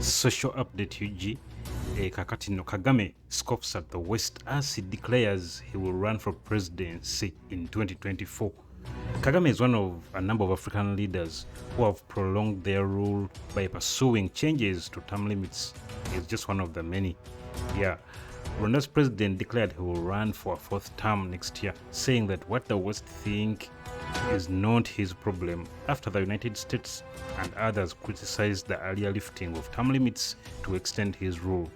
Social update UG. Kakati no Kagame scoffs at the West as he declares he will run for presidency in 2024. Kagame is one of a number of African leaders who have prolonged their rule by pursuing changes to term limits. He's just one of the many. Rwanda's president declared he will run for a fourth term next year, saying that what the West think is not his problem, after the United States and others criticized the earlier lifting of term limits to extend his rule.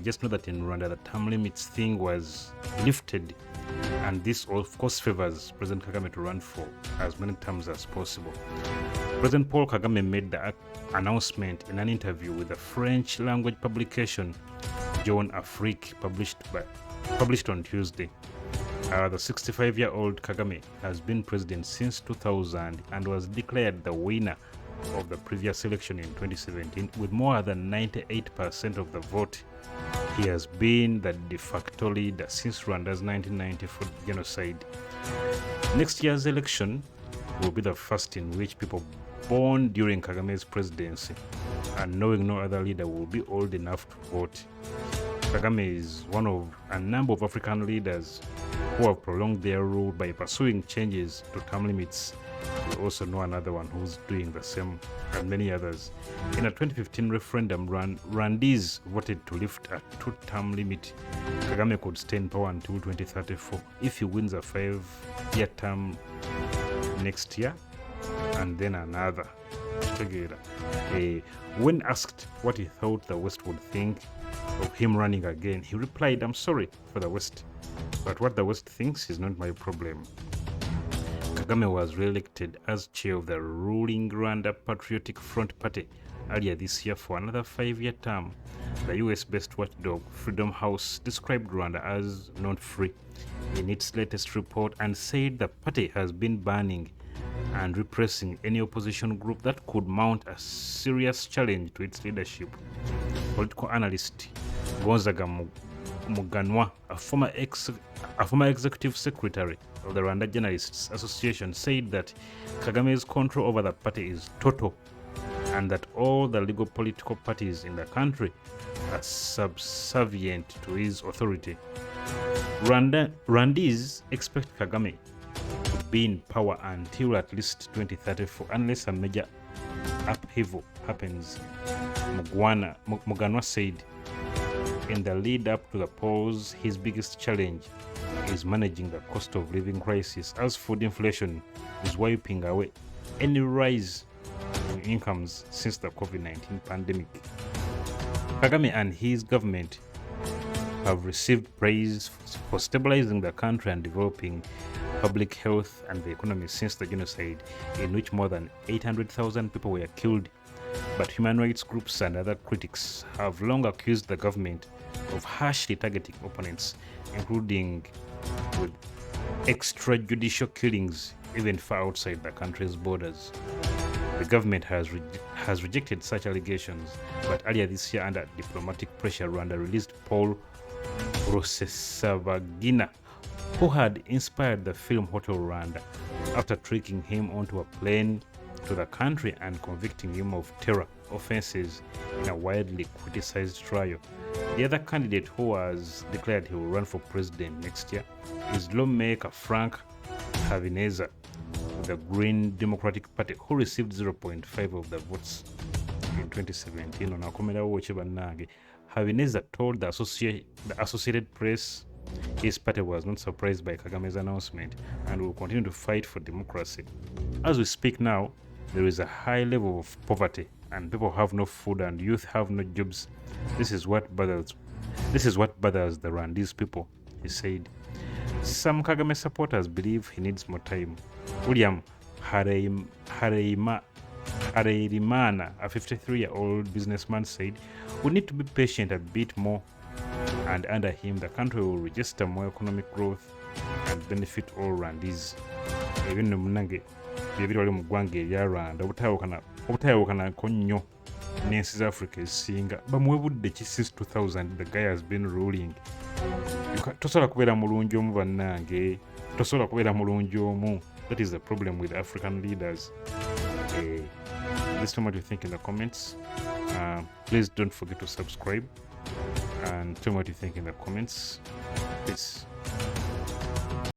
Just know that in Rwanda the term limits thing was lifted, and this of course favors President Kagame to run for as many terms as possible. President Paul Kagame made the announcement in an interview with the French language publication Jeune Afrique published on Tuesday. The 65-year-old Kagame has been president since 2000 and was declared the winner of the previous election in 2017 with more than 98% of the vote. He has been the de facto leader since Rwanda's 1994 genocide. Next year's election will be the first in which people born during Kagame's presidency and knowing no other leader will be old enough to vote. Kagame is one of a number of African leaders who have prolonged their rule by pursuing changes to term limits. We also know another one who's doing the same, and many others. In a 2015 referendum, Rwandese voted to lift a two-term limit. Kagame could stay in power until 2034 if he wins a 5-year term next year and then another together. When asked what he thought the West would think of him running again, he replied, "I'm sorry for the West, but what the West thinks is not my problem." Kagame was re-elected as chair of the ruling Rwanda Patriotic Front Party earlier this year for another 5-year term. The US-based watchdog Freedom House described Rwanda as not free in its latest report and said the party has been banning and repressing any opposition group that could mount a serious challenge to its leadership. Political analyst Gonzaga Muganwa, a former executive secretary of the Rwanda Journalists Association, said that Kagame's control over the party is total and that all the legal political parties in the country are subservient to his authority. Rwandese expect Kagame to be in power until at least 2034 unless a major upheaval happens, Muganwa said. In the lead up to the polls, his biggest challenge is managing the cost of living crisis, as food inflation is wiping away any rise in incomes since the COVID-19 pandemic. Kagame and his government have received praise for stabilizing the country and developing public health and the economy since the genocide, in which more than 800,000 people were killed. But human rights groups and other critics have long accused the government of harshly targeting opponents, including with extrajudicial killings even far outside the country's borders. The government has rejected such allegations, but earlier this year, under diplomatic pressure, Rwanda released Paul Rusesabagina, who had inspired the film Hotel Rwanda, after tricking him onto a plane to the country and convicting him of terror offenses in a widely criticized trial. The other candidate who has declared he will run for president next year is lawmaker Frank Habineza of the Green Democratic Party, who received 0.5% of the votes in 2017. Habineza told the Associated Press his party was not surprised by Kagame's announcement and will continue to fight for democracy. As we speak now, there is a high level of poverty and people have no food and youth have no jobs. This is what bothers the Rwandese people, he said. Some Kagame supporters believe he needs more time. William Harerimana, a 53-year-old businessman, said, "We need to be patient a bit more, and under him the country will register more economic growth and benefit all Rwandese." Ebinno munange byebiri wali mu ggwanga erya Rwanda obutayawukanako nnyo n'ensi za Africa ezisinga. Bamuwe budde ki since 2000 the guy has been ruling. Tosobola kubeera mulungi omu bannange, tosobola kubeera mulungi omu. That is the problem with African leaders. Let us know what you think in the comments. Please don't forget to subscribe and tell me what you think in the comments. Peace.